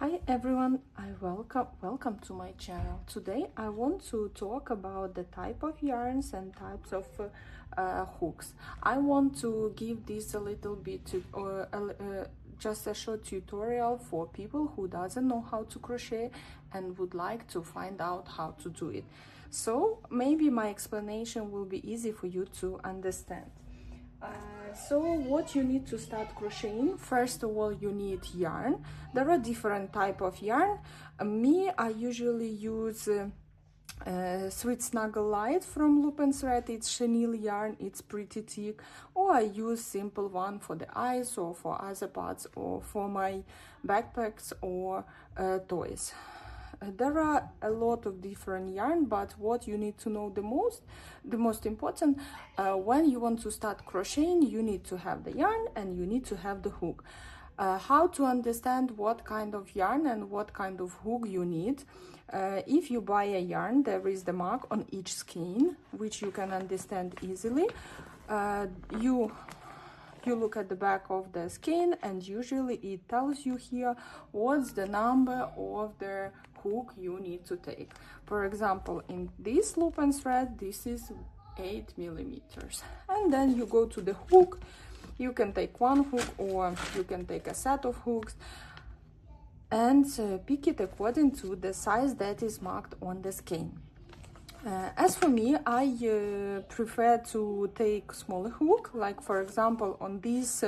Hi everyone, welcome to my channel. Today I want to talk about the type of yarns and types of hooks. I want to give this a little bit just a short tutorial for people who doesn't know how to crochet and would like to find out how to do it. So maybe my explanation will be easy for you to understand. So what you need to start crocheting, first of all you need yarn. There are different type of yarn. I usually use Sweet Snuggle Light from Loop and Thread. It's chenille yarn, it's pretty thick, or I use simple one for the eyes or for other parts or for my backpacks or toys. There are a lot of different yarn, but what you need to know the most important, when you want to start crocheting, you need to have the yarn and you need to have the hook. How to understand what kind of yarn and what kind of hook you need. If you buy a yarn, there is the mark on each skein, which you can understand easily. You look at the back of the skein and usually it tells you here what's the number of the hook you need to take. For example, in this loop and thread, this is 8 millimeters. And then you go to the hook. You can take one hook or you can take a set of hooks and pick it according to the size that is marked on the skein. As for me, I prefer to take smaller hook, like for example on this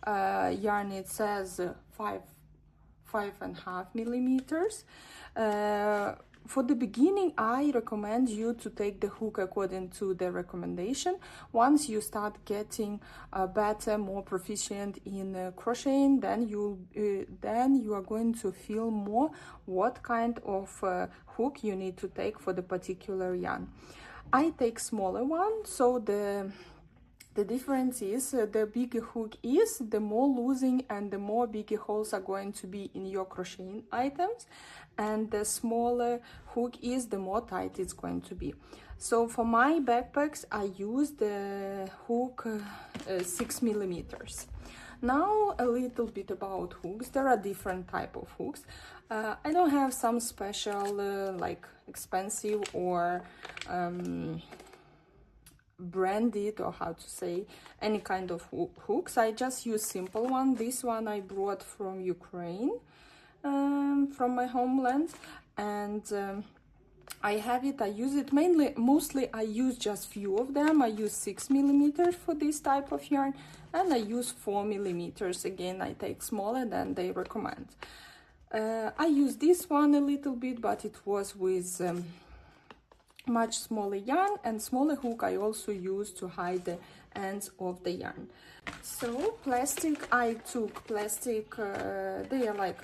yarn it says 5.5 millimeters. For the beginning, I recommend you to take the hook according to the recommendation. Once you start getting better, more proficient in crocheting, then you are going to feel more what kind of hook you need to take for the particular yarn. I take smaller one, so the difference is the bigger hook is, the more losing and the more bigger holes are going to be in your crocheting items, and the smaller hook is, the more tight it's going to be. So for my backpacks, I use the hook 6 millimeters. Now a little bit about hooks. There are different type of hooks. I don't have some special like expensive or branded, or how to say, any kind of hooks. I just use simple one. This one I brought from Ukraine, from my homeland, and I have it. I use it mostly I use just few of them. I use 6 millimeters for this type of yarn, and I use 4 millimeters. Again, I take smaller than they recommend. I use this one a little bit, but it was with much smaller yarn, and smaller hook I also use to hide the ends of the yarn. So plastic, I took plastic, they are like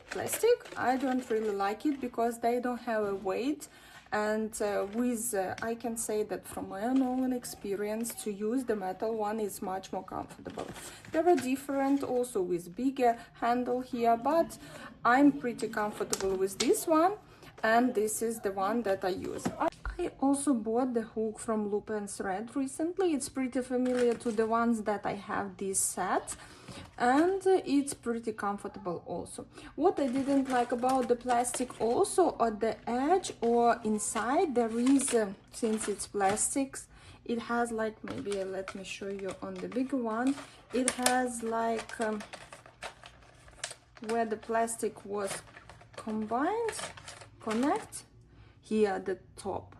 plastic. I don't really like it because they don't have a weight, and I can say that from my own experience, to use the metal one is much more comfortable. There are different also with bigger handle here, but I'm pretty comfortable with this one, and this is the one that I use. I also bought the hook from Loop and Thread recently. It's pretty familiar to the ones that I have this set, and it's pretty comfortable also. What I didn't like about the plastic, also at the edge or inside there is, since it's plastics, it has like, maybe let me show you on the bigger one, it has like where the plastic was connect here the top,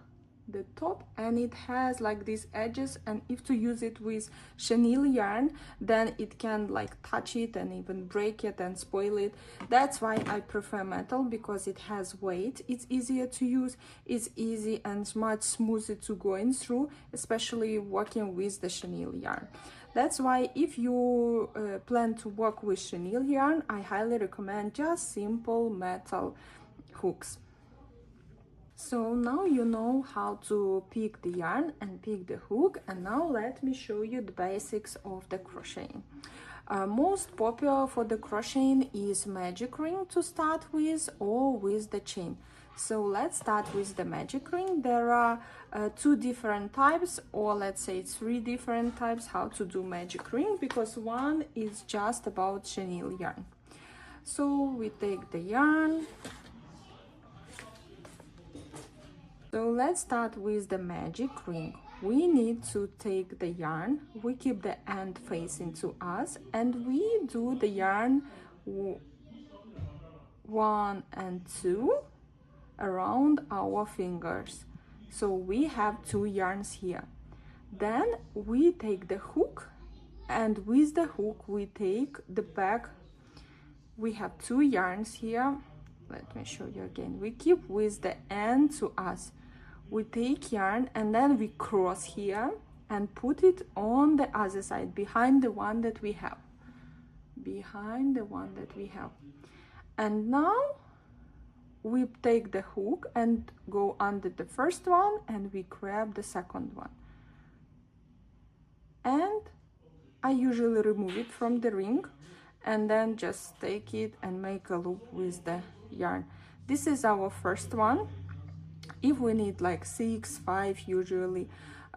and it has like these edges, and if to use it with chenille yarn, then it can like touch it and even break it and spoil it. That's why I prefer metal, because it has weight, it's easier to use, it's easy and much smoother to go in through, especially working with the chenille yarn. That's why if you plan to work with chenille yarn, I highly recommend just simple metal hooks. So now you know how to pick the yarn and pick the hook, and now let me show you the basics of the crocheting. Most popular for the crocheting is magic ring to start with, or with the chain. So let's start with the magic ring. There are two different types, or let's say 3 different types how to do magic ring, because one is just about chenille yarn. So we take the yarn. So let's start with the magic ring. We need to take the yarn, we keep the end facing to us, and we do the yarn 1 and 2 around our fingers. So we have 2 yarns here. Then we take the hook, and with the hook we take the back. We have 2 yarns here. Let me show you again. We keep with the end to us. We take yarn and then we cross here and put it on the other side, behind the one that we have. Behind the one that we have. And now we take the hook and go under the first one and we grab the second one. And I usually remove it from the ring and then just take it and make a loop with the yarn. This is our first one. If we need like 6, 5 usually,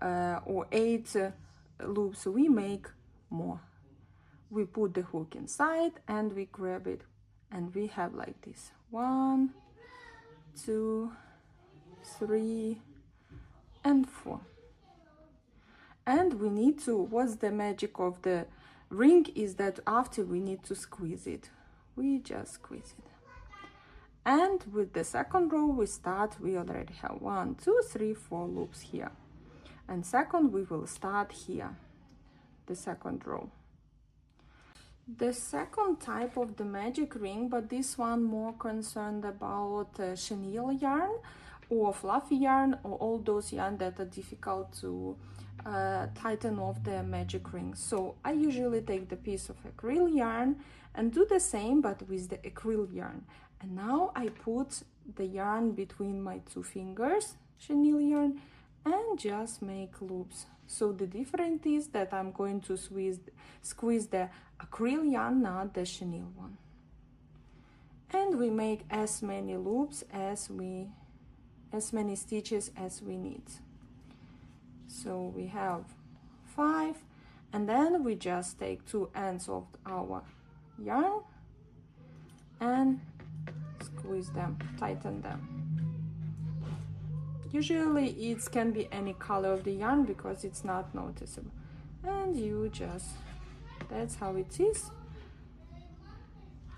or 8 loops, we make more. We put the hook inside and we grab it, and we have like this 1, 2, 3, and 4. And we need to, what's the magic of the ring is that after we need to squeeze it. We just squeeze it. And with the second row we start, we already have 1, 2, 3, 4 loops here. And second we will start here, the second row. The second type of the magic ring, but this one more concerned about chenille yarn or fluffy yarn or all those yarn that are difficult to tighten off the magic ring. So I usually take the piece of acrylic yarn and do the same but with the acrylic yarn. And now I put the yarn between my 2 fingers, chenille yarn, and just make loops. So the difference is that I'm going to squeeze the acrylic yarn, not the chenille one. And we make as many loops as many stitches as we need. So we have 5, and then we just take 2 ends of our yarn and squeeze them, tighten them. Usually it can be any color of the yarn because it's not noticeable. And you just, that's how it is.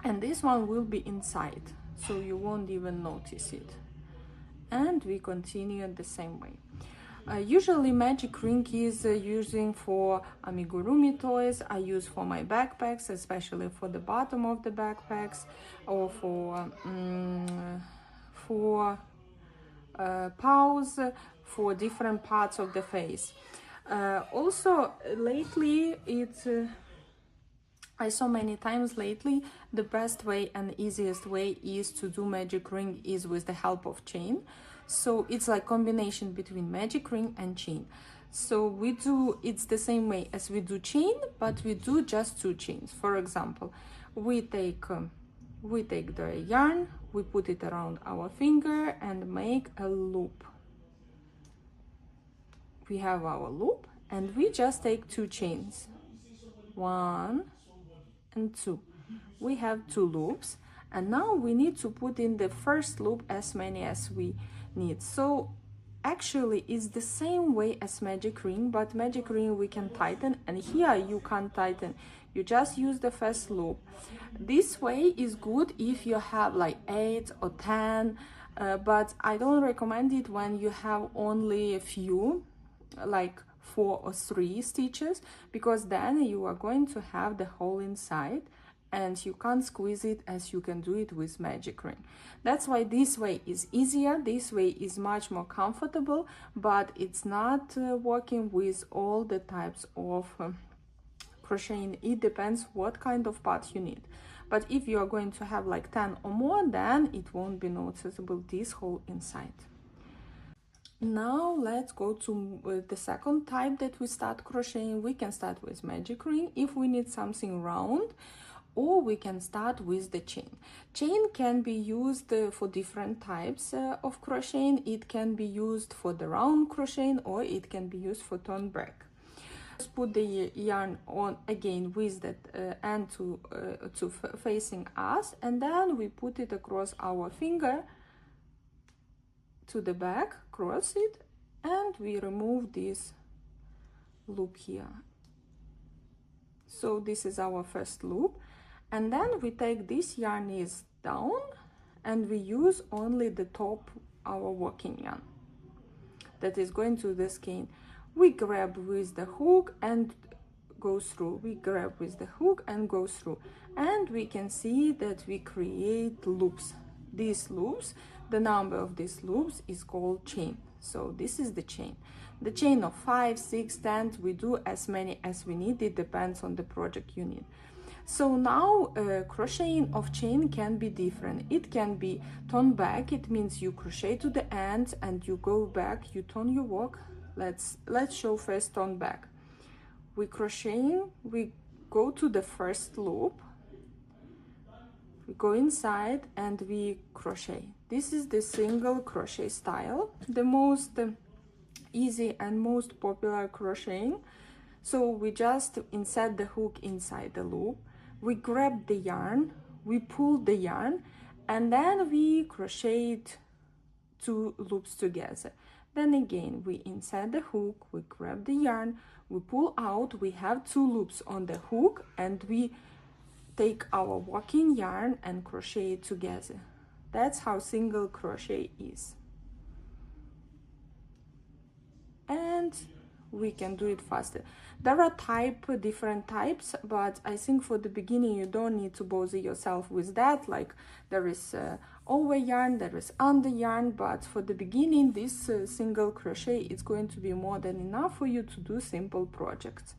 And this one will be inside, so you won't even notice it. And we continue the same way. Usually magic ring is using for amigurumi toys. I use for my backpacks, especially for the bottom of the backpacks, or for paws, for different parts of the face. Also lately I saw many times lately the best way and easiest way is to do magic ring is with the help of chain. So it's like combination between magic ring and chain. So we do, it's the same way as we do chain, but we do just 2 chains. For example, we take the yarn, we put it around our finger and make a loop. We have our loop and we just take 2 chains, 1 and 2. We have 2 loops, and now we need to put in the first loop as many as we need. So actually it's the same way as magic ring, but magic ring we can tighten, and here you can't tighten. You just use the first loop. This way is good if you have like 8 or 10, but I don't recommend it when you have only a few, like 4 or 3 stitches, because then you are going to have the hole inside and you can't squeeze it as you can do it with magic ring. That's why this way is easier, this way is much more comfortable, but it's not working with all the types of crocheting. It depends what kind of part you need. But if you are going to have like 10 or more, then it won't be noticeable, this hole inside. Now let's go to the second type that we start crocheting. We can start with magic ring if we need something round, or we can start with the chain. Chain can be used for different types of crocheting. It can be used for the round crocheting, or it can be used for turn back. Just put the yarn on again with that end to facing us, and then we put it across our finger to the back, cross it, and we remove this loop here. So this is our first loop, and then we take this yarn is down and we use only the top, our working yarn that is going to the skein. We grab with the hook and go through, we grab with the hook and go through, and we can see that we create loops. These loops, the number of these loops is called chain. So this is the chain. The chain of 5, 6, 10, we do as many as we need. It depends on the project you need. So now crocheting of chain can be different. It can be turn back. It means you crochet to the end and you go back, you turn your work. Let's show first turn back. We crocheting, we go to the first loop, we go inside and we crochet. This is the single crochet style, the most easy and most popular crocheting. So we just insert the hook inside the loop, we grab the yarn, we pull the yarn, and then we crochet 2 loops together. Then again we insert the hook, we grab the yarn, we pull out, we have 2 loops on the hook, and we take our working yarn and crochet it together. That's how single crochet is. And we can do it faster. There are different types, but I think for the beginning you don't need to bother yourself with that. Like there is over yarn, there is under yarn, but for the beginning this single crochet is going to be more than enough for you to do simple projects.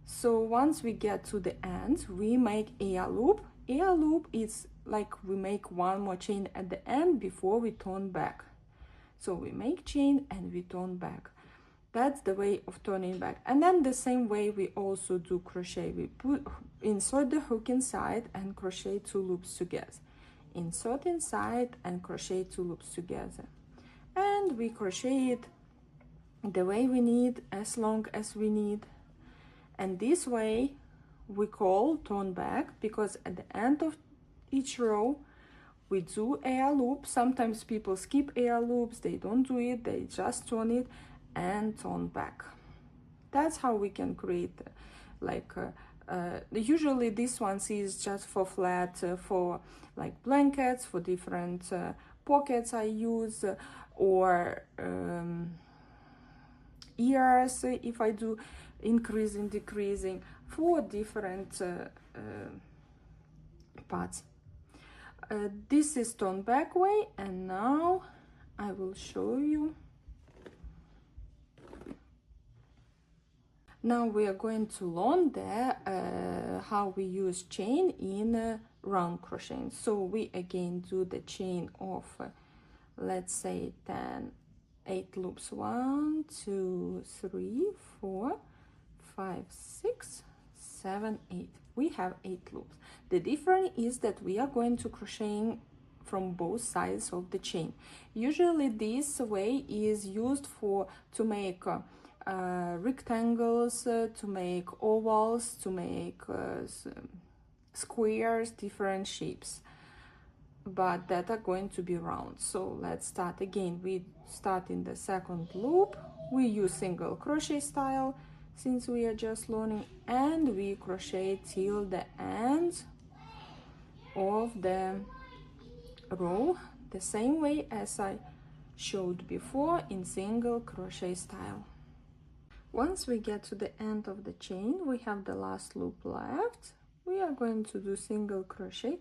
So once we get to the end, we make air loop. Air loop is like we make one more chain at the end before we turn back. So we make chain and we turn back. That's the way of turning back. And then the same way we also do crochet. We insert the hook inside and crochet 2 loops together. Insert inside and crochet 2 loops together. And we crochet it the way we need, as long as we need. And this way we call turn back, because at the end of each row we do air loop. Sometimes people skip air loops, they don't do it, they just turn it and turn back. That's how we can create like usually this one is just for flat, for like blankets, for different pockets I use, or ears if I do increasing, decreasing, for different parts. This is turn back way, and now I will show you. Now we are going to learn how we use chain in round crocheting. So we again do the chain of let's say 8 loops. 1, 2, 3, 4, 5, 6, 7, 8. We have 8 loops. The difference is that we are going to crocheting from both sides of the chain. Usually this way is used to make rectangles, to make ovals, to make squares, different shapes, but that are going to be round. So let's start again. We start in the second loop, we use single crochet style since we are just learning, and we crochet till the end of the row, the same way as I showed before in single crochet style. Once we get to the end of the chain, we have the last loop left. We are going to do single crochet,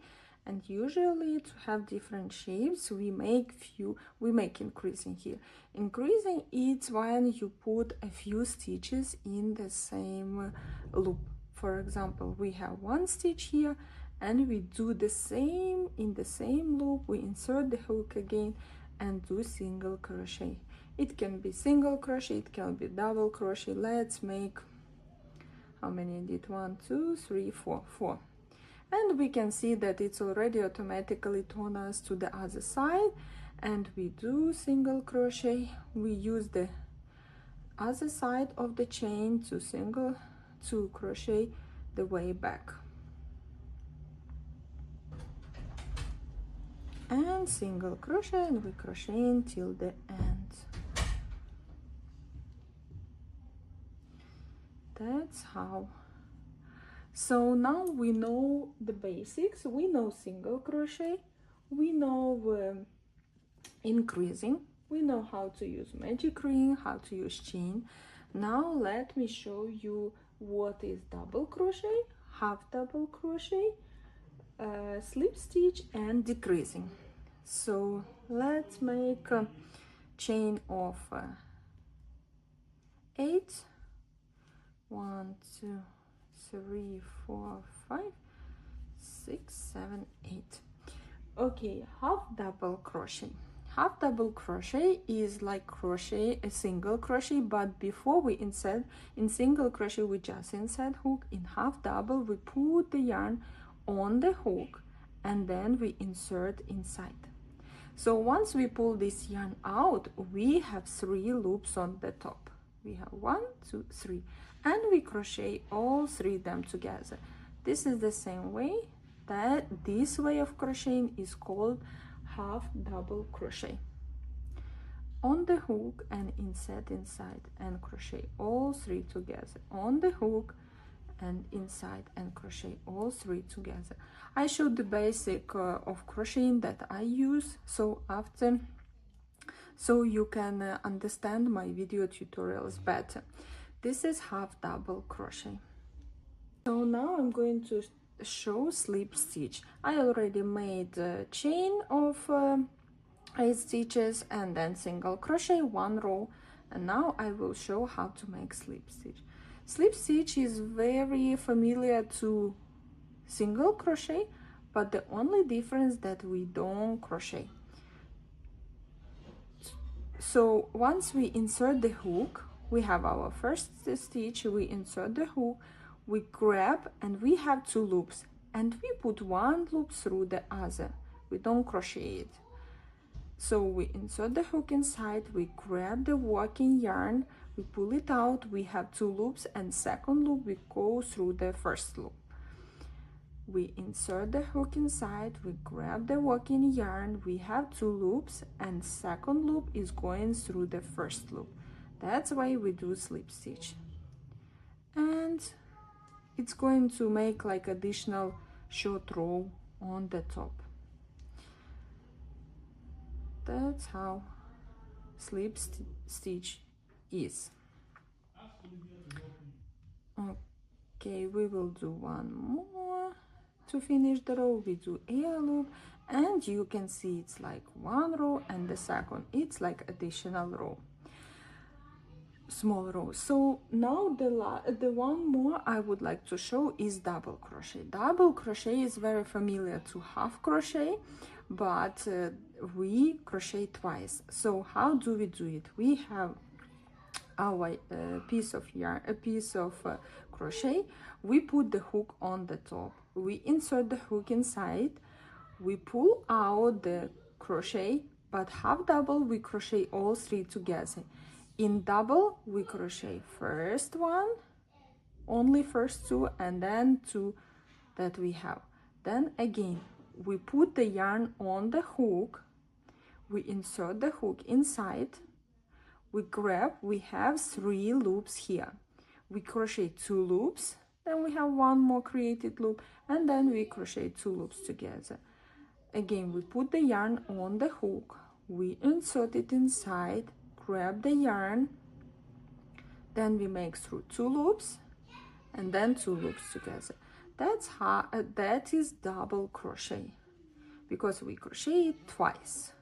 and usually to have different shapes we make increasing here. Increasing is when you put a few stitches in the same loop. For example, we have 1 stitch here and we do the same in the same loop. We insert the hook again and do single crochet. It can be single crochet, it can be double crochet. Let's make, how many did 1, 2, 3, 4. And we can see that it's already automatically turned us to the other side, and we do single crochet. We use the other side of the chain to crochet the way back, and single crochet, and we crochet until the end. That's how. So now we know the basics. We know single crochet, we know increasing, we know how to use magic ring, how to use chain. Now let me show you what is double crochet, half double crochet, slip stitch, and decreasing. So let's make a chain of 8. 1, 2, 3, 4, 5, 6, 7, 8. Okay, half double crochet. Half double crochet is like crochet a single crochet, but before we insert in single crochet we just insert hook. In half double we put the yarn on the hook and then we insert inside. So once we pull this yarn out, we have 3 loops on the top. We have 1, 2, 3, and we crochet all 3 of them together. This is the same way. That this way of crocheting is called half double crochet. On the hook and insert inside and crochet all 3 together. On the hook and inside and crochet all 3 together. I showed the basic of crocheting that I use, so you can understand my video tutorials better. This is half double crochet. So now I'm going to show slip stitch. I already made a chain of 8 stitches and then single crochet 1 row, and now I will show how to make slip stitch. Slip stitch is very familiar to single crochet, but the only difference that we don't crochet. So once we insert the hook, we have our first stitch, we insert the hook, we grab, and we have 2 loops, and we put 1 loop through the other. We don't crochet it. So we insert the hook inside, we grab the working yarn, we pull it out, we have 2 loops, and second loop we go through the first loop. We insert the hook inside, we grab the working yarn, we have 2 loops, and second loop is going through the first loop. That's why we do slip stitch. And it's going to make like additional short row on the top. That's how slip stitch is. Okay, we will do 1 more to finish the row. We do a loop, and you can see it's like 1 row, and the second it's like additional row, small row. So now the one more I would like to show is double crochet. Double crochet is very familiar to half crochet, but we crochet twice. So how do we do it? We have our piece of yarn, a piece of crochet. We put the hook on the top, we insert the hook inside, we pull out the crochet, but half double we crochet all 3 together. In double we crochet first 1, only first 2, and then 2 that we have. Then again we put the yarn on the hook, we insert the hook inside, we grab, we have 3 loops here. We crochet 2 loops, then we have 1 more created loop, and then we crochet 2 loops together. Again, we put the yarn on the hook, we insert it inside, grab the yarn, then we make through 2 loops, and then 2 loops together. That's how that is double crochet, because we crochet it twice.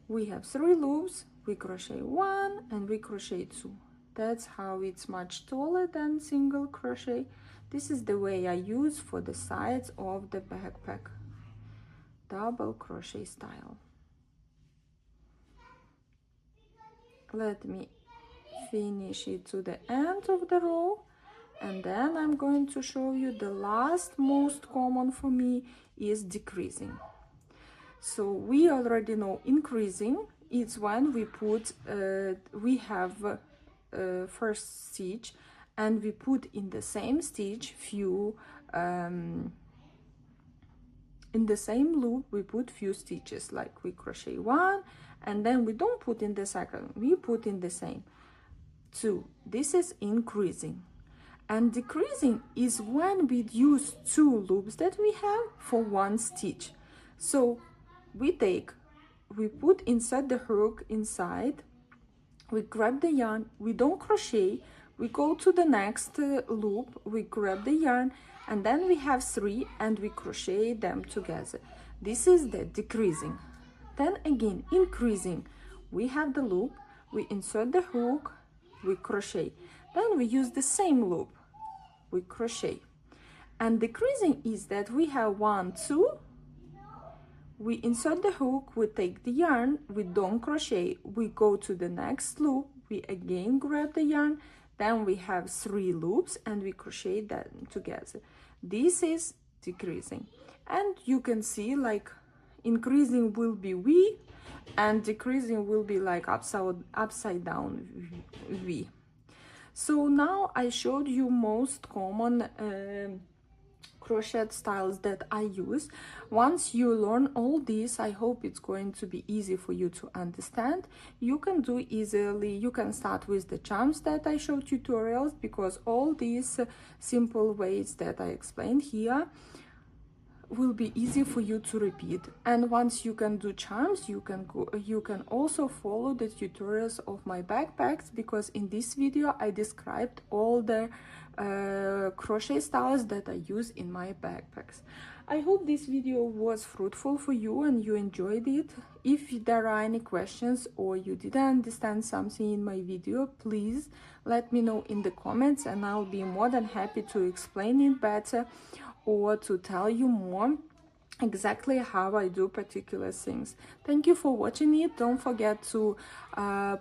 We have 3 loops, we crochet 1, and we crochet 2. That's how it's much taller than single crochet. This is the way I use for the sides of the backpack, double crochet style. Let me finish it to the end of the row, and then I'm going to show you the last most common for me is decreasing. So we already know increasing. it's when we put we have first stitch, and we put in the same stitch few in the same loop we put few stitches, like we crochet one, and then we don't put in the second, we put in the same two. This is increasing. And decreasing is when we use two loops that we have for one stitch. So we put inside the hook inside, we grab the yarn, we don't crochet, we go to the next loop, we grab the yarn, and then we have three and we crochet them together. This is the decreasing. Then again, increasing, we have the loop, we insert the hook, we crochet, then we use the same loop, we crochet. And decreasing is that we have 1, 2, we insert the hook, we take the yarn, we don't crochet, we go to the next loop, we again grab the yarn, then we have 3 loops and we crochet them together. This is decreasing. And you can see, like, increasing will be V and decreasing will be like upside down V. So now I showed you most common crochet styles that I use. Once you learn all this, I hope it's going to be easy for you to understand. You can do easily, you can start with the charms that I show tutorials, because all these simple ways that I explained here will be easy for you to repeat. And once you can do charms, you can also follow the tutorials of my backpacks, because in this video I described all the crochet styles that I use in my backpacks. I hope this video was fruitful for you and you enjoyed it. If there are any questions or you didn't understand something in my video, please let me know in the comments and I'll be more than happy to explain it better or to tell you more exactly how I do particular things. Thank you for watching it. Don't forget to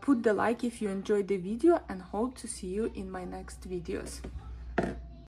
put the like if you enjoyed the video, and hope to see you in my next videos.